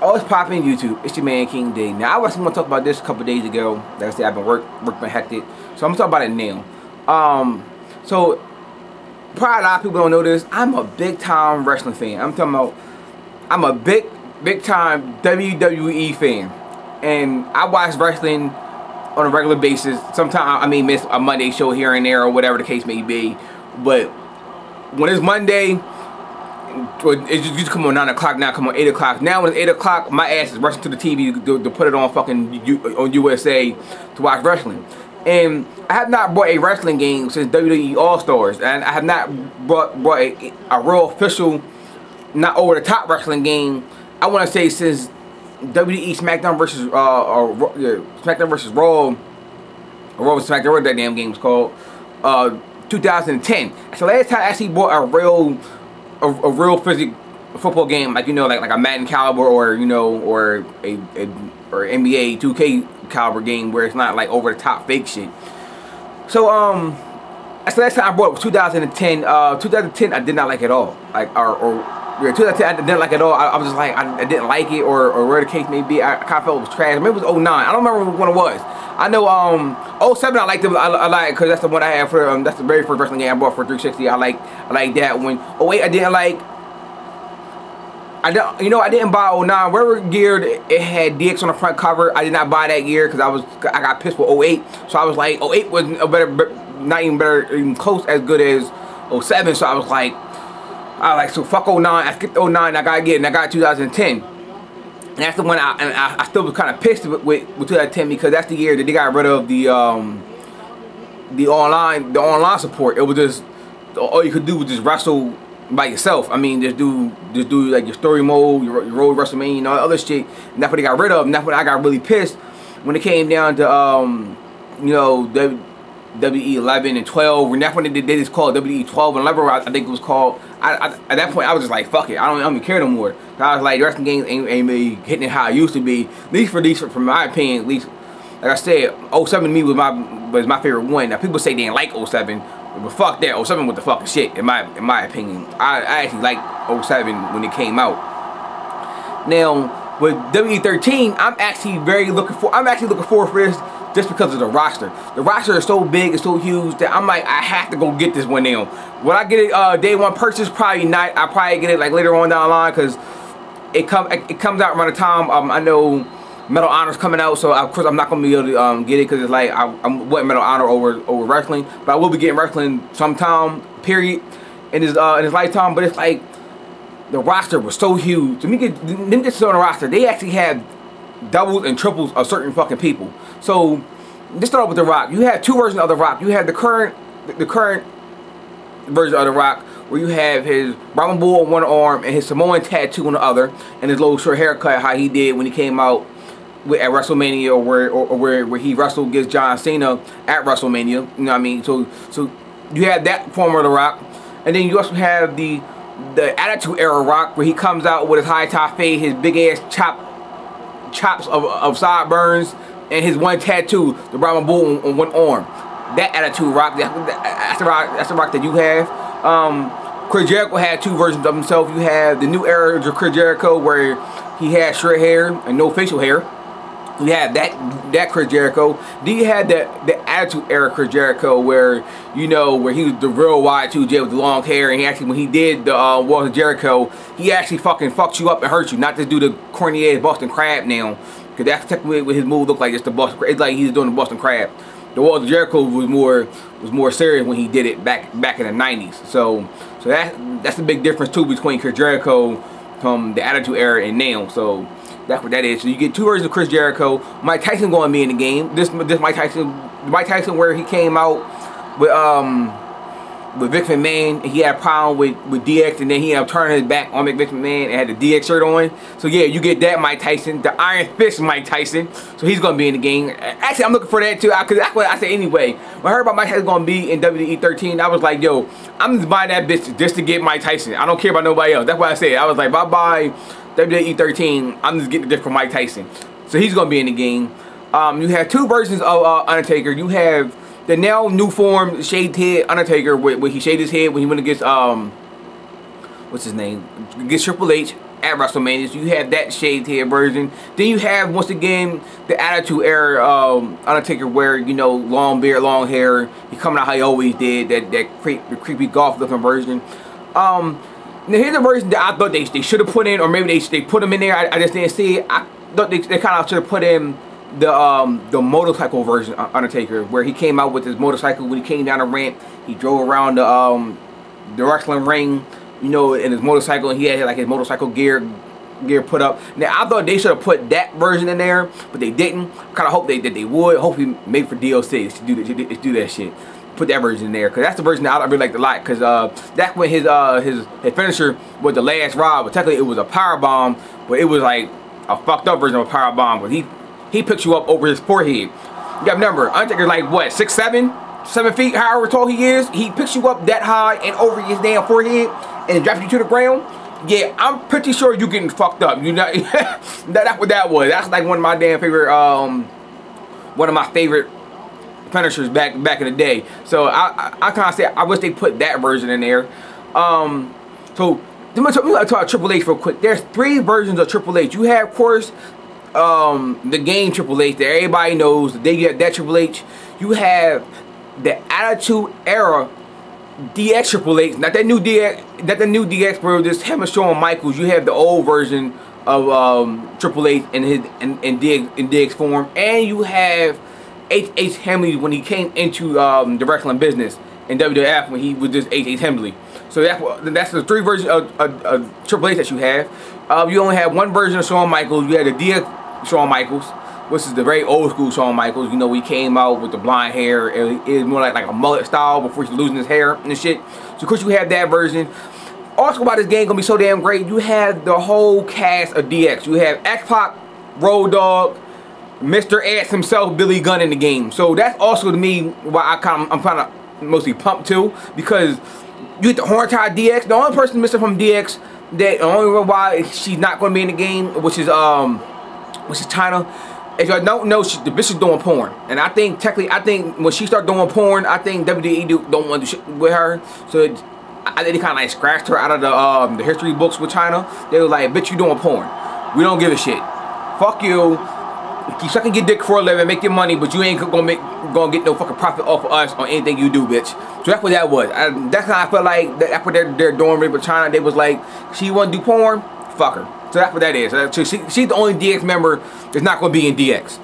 Oh, it's popping YouTube. It's your man King D. Now I was going to talk about this a couple days ago. Like I said, I've been been hectic, so I'm gonna talk about it now. So probably a lot of people don't know this. I'm a big time wrestling fan. I'm a big time WWE fan, and I watch wrestling on a regular basis. Sometimes I may miss a Monday show here and there or whatever the case may be, but when it's Monday, it used to come on 9 o'clock, now come on 8 o'clock. Now when it's 8 o'clock, my ass is rushing to the TV to put it on fucking on USA to watch wrestling. And I have not bought a wrestling game since WWE All-Stars, and I have not bought a real official, not over the top wrestling game, I want to say, since WWE SmackDown versus SmackDown versus Raw, or Raw vs. SmackDown, what that damn game was called, 2010. So last time I actually bought a real physical football game, like, you know, like a Madden caliber, or, you know, or NBA 2K caliber game where it's not like over the top fake shit. So that's the last time I bought it was 2010. 2010 I did not like it at all. Like yeah, 2010 I didn't like it at all. I was just like, I didn't like it, or whatever the case may be. I kind of felt it was trash. Maybe it was 09. I don't remember what it was. I know 07 I liked it. I like it because that's the one I had for that's the very first wrestling game I bought for 360. I like that one. 08 I didn't like. I didn't buy 09. Wherever gear it had DX on the front cover, I did not buy that gear because I got pissed with 08. So I was like, 08 wasn't a better, not even better, even close as good as 07. So I was like, so fuck 09. I skipped 09. I gotta get it, and I got 2010. And that's the one I still was kind of pissed with 2010 because that's the year that they got rid of the online support. It was just all you could do was just wrestle by yourself. I mean, just do like your story mode, your road WrestleMania, and all that other shit. And that's what they got rid of. And that's when I got really pissed when it came down to you know, WWE 11 and 12. And that's when they just called WWE 12 and 11. I think it was called. At that point, I was just like, fuck it. I don't even care no more. I was like, the wrestling games ain't really hitting it how it used to be. At least from my opinion, at least, like I said, 07 to me was my favorite one. Now people say they didn't like 07. But fuck that, 07 was the fucking shit, in my opinion. I actually liked 07 when it came out. Now, with WWE 13, I'm actually looking forward for this just because of the roster. The roster is so big, it's so huge that I'm like, I have to go get this one now. Will I get it day one purchase? Probably not. I'll probably get it like later on down the line because it comes out around the time I know Medal of Honor's coming out, so of course I'm not gonna be able to get it because it's like I'm wanting Medal of Honor over wrestling, but I will be getting wrestling sometime, period, in his lifetime. But it's like the roster was so huge. To me, them get on the roster, they actually have doubles and triples of certain fucking people. So let's start off with The Rock. You have two versions of The Rock. You have the current version of The Rock, where you have his Brahma Bull on one arm and his Samoan tattoo on the other, and his little short haircut, how he did when he came out at WrestleMania, or where he wrestled against John Cena at WrestleMania. You know what I mean? So you have that form of The Rock, and then you also have the Attitude Era Rock, where he comes out with his high top fade, his big ass chops of sideburns, and his one tattoo, the Brahma Bull on one arm. That Attitude Rock, that's the rock that you have. Chris Jericho had two versions of himself. You have the new era of Chris Jericho, where he had short hair and no facial hair. You have that Chris Jericho. Then you had the Attitude Era Chris Jericho, where, you know, where he was the real Y2J with the long hair, and he actually, when he did the Walls of Jericho, he actually fucking fucked you up and hurt you, not just do the corny ass Boston Crab now, because that's technically what his move looked like. Just the Boston Crab. It's like he's doing the Boston Crab. The Walls of Jericho was more serious when he did it back in the 90s. So that's the big difference too between Chris Jericho from the Attitude Era and now. So that's what that is. So you get two versions of Chris Jericho. Mike Tyson going to be in the game. This Mike Tyson where he came out with Vince McMahon, and he had a problem with DX, and then he ended up turning his back on Vince McMahon and had the DX shirt on. So yeah, you get that Mike Tyson, the Iron Fist Mike Tyson. So he's going to be in the game. Actually, I'm looking for that too, because that's what I said anyway. When I heard about Mike Tyson going to be in WWE 13, I was like, yo, I'm just buying that bitch just to get Mike Tyson. I don't care about nobody else. That's what I said. I was like, if I buy WWE 13, I'm just getting this for Mike Tyson. So he's going to be in the game. You have two versions of Undertaker. You have the now new form shaved head Undertaker, where he shaved his head when he went against what's his name, against Triple H at WrestleMania. So you have that shaved head version. Then you have, once again, the Attitude Era Undertaker, where, you know, long beard, long hair. He coming out how he always did. The creepy golf looking version. Now here's a version that I thought they should have put in, or maybe they put him in there. I just didn't see it. I thought they kind of should have put in the motorcycle version of Undertaker, where he came out with his motorcycle when he came down the ramp. He drove around the wrestling ring, you know, in his motorcycle, and he had like his motorcycle gear put up. Now I thought they should have put that version in there, but they didn't. Kind of hope that they would. Hopefully, maybe for DLC to do that shit. Put that version in there, because that's the version that I really liked a lot. Because that's when his finisher was the last ride, but technically it was a power bomb, but it was like a fucked up version of a power bomb. But he picks you up over his forehead. You gotta remember, Undertaker's like what, 6'7", 7 feet, however tall he is. He picks you up that high and over his damn forehead and drops you to the ground. Yeah, I'm pretty sure you getting fucked up. You know, that's what that was. That's like one of my damn favorite, one of my favorite finishers back in the day. So I kind of say I wish they put that version in there. So let me talk about Triple H real quick. There's 3 versions of Triple H. You have, of course, the game Triple H that everybody knows. They get that Triple H. You have the Attitude Era DX Triple H, not that new DX, bro. Just him and Shawn Michaels. You have the old version of Triple H in DX form, and you have H. Hemley when he came into the wrestling business in WWF, when he was just H. Hemley. So that's the 3 versions of Triple H that you have. You only have 1 version of Shawn Michaels. You had the DX Shawn Michaels, which is the very old school Shawn Michaels. You know, he came out with the blonde hair. It was more like a mullet style before he's losing his hair and shit. So of course you have that version. Also, about this game gonna be so damn great, you have the whole cast of DX. You have X-Pac, Road Dogg, Mr. Ass himself, Billy Gunn in the game. So that's also to me why I'm kind of mostly pumped too, because you get the Horn-Tied DX. The only person missing from DX, that the only reason why she's not going to be in the game, which is China. If y'all don't know, the bitch is doing porn, and I think when she start doing porn, I think WWE don't want to do shit with her. So I think they kind of like scratched her out of the history books with China. They were like, "Bitch, you doing porn? We don't give a shit. Fuck you. Keep sucking your dick for a living, make your money, but you ain't gonna get no fucking profit off of us on anything you do, bitch." So that's what that was. That's how I felt like that's what they're doing with China. They was like, she want to do porn, fuck her. So that's what that is. So she's the only DX member that's not gonna be in DX.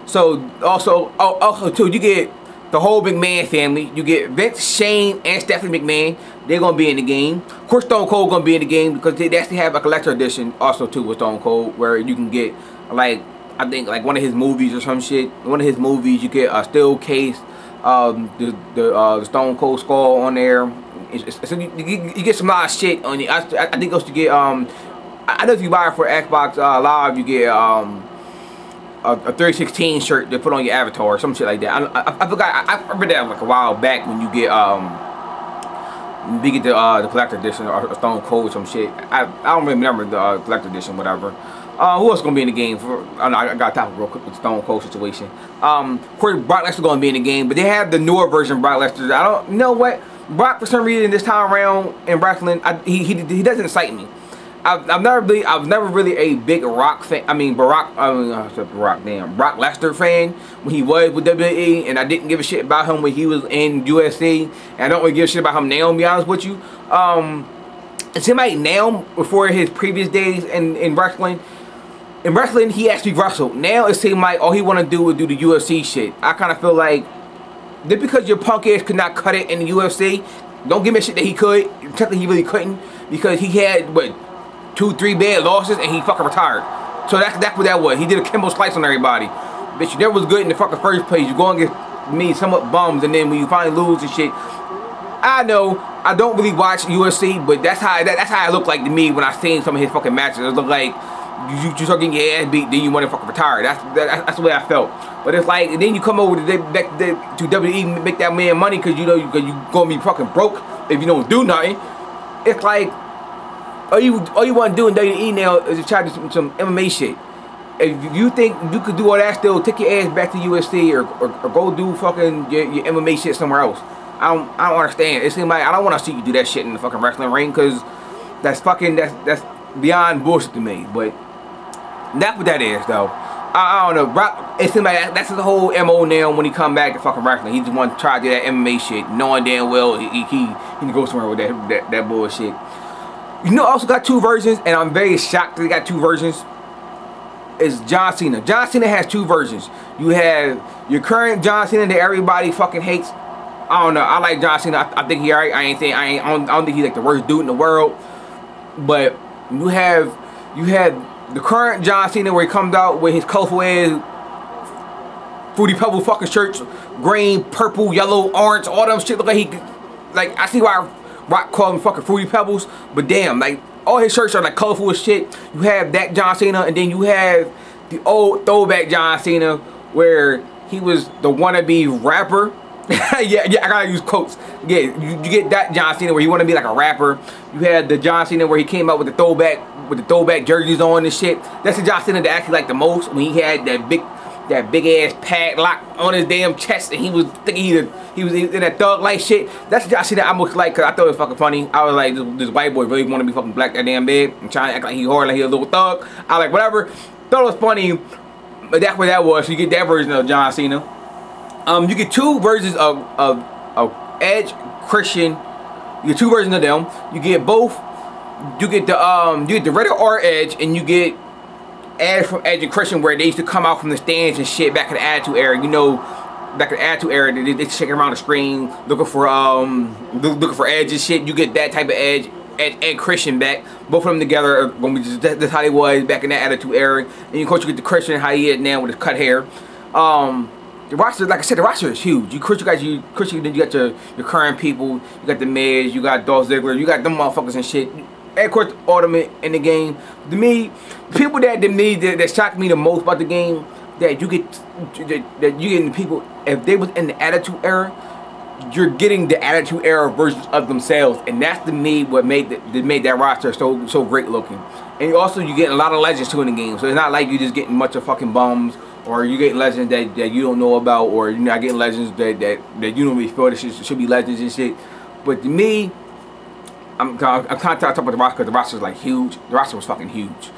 So also too, you get the whole McMahon family. You get Vince, Shane, and Stephanie McMahon. They're gonna be in the game. Of course, Stone Cold gonna be in the game, because they actually have a collector edition also too with Stone Cold, where you can get like, I think like one of his movies or some shit. One of his movies, you get a still case, the Stone Cold skull on there. So you get some lot of shit on it. I think also you get I know if you buy it for Xbox Live, you get a 316 shirt to put on your avatar or some shit like that. I forgot. I read that like a while back, when you get the collector edition or Stone Cold or some shit. I don't remember the collector edition, whatever. Who else gonna be in the game? I got to talk real quick with the Stone Cold situation. Of course, Brock Lesnar gonna be in the game, but they have the newer version of Brock Lesnar. I don't, you know what? Brock, for some reason, this time around in wrestling, he doesn't excite me. I've never really a big Rock fan. I mean, Brock Lesnar fan when he was with WWE, and I didn't give a shit about him when he was in UFC, and I don't really give a shit about him now, to be honest with you. It seems like now, before his previous days in wrestling, he actually wrestled. Now it seems like all he want to do is do the UFC shit. I kind of feel like, just because your punk ass could not cut it in the UFC, don't give me shit that he could. Technically, he really couldn't, because he had, what, 2-3 bad losses, and he fucking retired. So that's what that was. He did a Kimbo Slice on everybody. Bitch, you never was good in the fucking first place. You go and get me somewhat bums, and then when you finally lose and shit. I know I don't really watch UFC, but that's how it looked like to me when I seen some of his fucking matches. It looked like you start getting your ass beat, then you want to fucking retire. That's the way I felt. But it's like, and then you come over to WWE, make that man money, because you know you gonna be fucking broke if you don't do nothing. It's like, all you want to do in WWE now is to try to do some MMA shit. If you think you could do all that still, take your ass back to UFC or go do fucking your MMA shit somewhere else. I don't understand. It seems like I don't want to see you do that shit in the fucking wrestling ring, because that's beyond bullshit to me. But that's what that is, though. I don't know. Brock, it seems like that's the whole MO now when he come back to fucking wrestling. He just want to try to do that MMA shit, knowing damn well he can go somewhere with that bullshit. You know, also got 2 versions, and I'm very shocked that they got 2 versions. Is John Cena. John Cena has 2 versions. You have your current John Cena that everybody fucking hates. I don't know. I like John Cena. I think he alright. I don't think he's like the worst dude in the world. But you have the current John Cena where he comes out with his colorful ass Fruity Pebble fucking shirts, green, purple, yellow, orange, all them shit. Look like I see why Rock called him fucking Fruity Pebbles, but damn, like all his shirts are like colorful as shit. You have that John Cena, and then you have the old throwback John Cena where he was the wannabe rapper. yeah, I gotta use quotes. Yeah, you get that John Cena where he want to be like a rapper. You had the John Cena where he came out with the throwback jerseys on and shit. That's the John Cena that I actually like the most, when he had that big ass padlock on his damn chest, and he was thinking he was in that thug life shit. That's the John Cena I most like, cause I thought it was fucking funny. I was like, this white boy really want to be fucking black that damn bad and trying to act like he hard, like he a little thug. I like whatever. Thought it was funny, but that's what that was. So you get that version of John Cena. You get 2 versions of Edge, Christian. You get 2 versions of them. You get both. You get the Rated R Edge, and you get Edge from Edge and Christian, where they used to come out from the stands and shit back in the Attitude Era. You know, back in the Attitude Era, they shaking around the screen looking for Edge and shit. You get that type of Edge and Christian back. Both of them together are gonna be just that's how they was back in that Attitude Era. And of course you get the Christian how he is now with his cut hair. The roster, like I said, the roster is huge. Then you got your current people, you got the Miz, you got Dolph Ziggler, you got them motherfuckers and shit. And of course, the Ultimate in the game. To me, people that shocked me the most about the game, that you getting people, if they was in the Attitude Era, you're getting the Attitude Era versions of themselves, and that's to me what made that roster so great looking. And also, you getting a lot of legends too in the game, so it's not like you just getting much of fucking bums, or you getting legends that you don't know about, or you're not getting legends that you don't really feel that should be legends and shit. But to me, I'm kind of talking about the roster because the roster is like huge. The roster was fucking huge.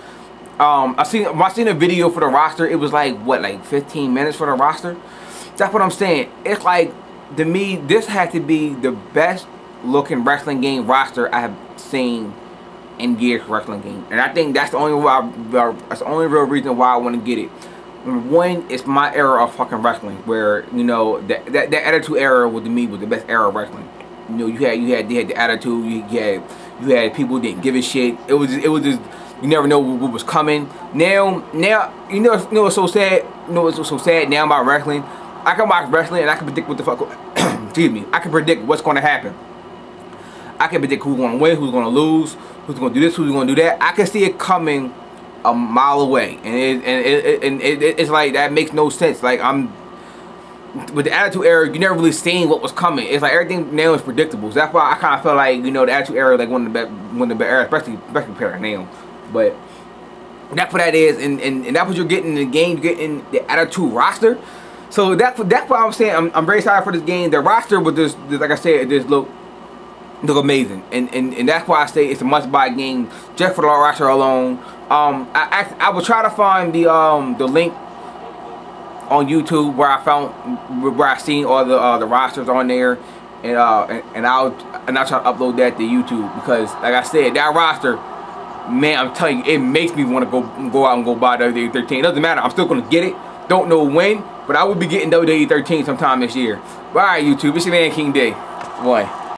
I seen a video for the roster. It was like what, like 15 minutes for the roster. That's what I'm saying. It's like, to me, this had to be the best looking wrestling game roster I have seen in years for wrestling game, and I think that's the only real reason why I want to get it. One, it's my era of fucking wrestling, where you know that Attitude Era to me was the best era of wrestling. You know, they had the attitude. You had people who didn't give a shit. It was just you never know what was coming. Now you know what's so sad. You know what's so sad now about wrestling? I can watch wrestling and I can predict what the fuck. Excuse me. I can predict what's going to happen. I can predict who's going to win, who's going to lose, who's going to do this, who's going to do that. I can see it coming a mile away, and it's like that makes no sense. Like with the Attitude Era, you never really seen what was coming. It's like everything now is predictable. So that's why I kind of feel like, you know, the Attitude Era like one of the best eras, especially compared to now. But that's what that is, and that's what you're getting in the game. You're getting the Attitude roster. So that's why I'm saying I'm very excited for this game. The roster with this like I said, it just look amazing, and that's why I say it's a must-buy game just for the roster alone. I will try to find the link on YouTube where I seen all the rosters on there, and I'll try to upload that to YouTube, because like I said, that roster, man, I'm telling you, it makes me want to go out and go buy WWE 13. It doesn't matter, I'm still gonna get it. Don't know when, but I will be getting WWE 13 sometime this year. But alright, YouTube, it's your man King Day. Boy.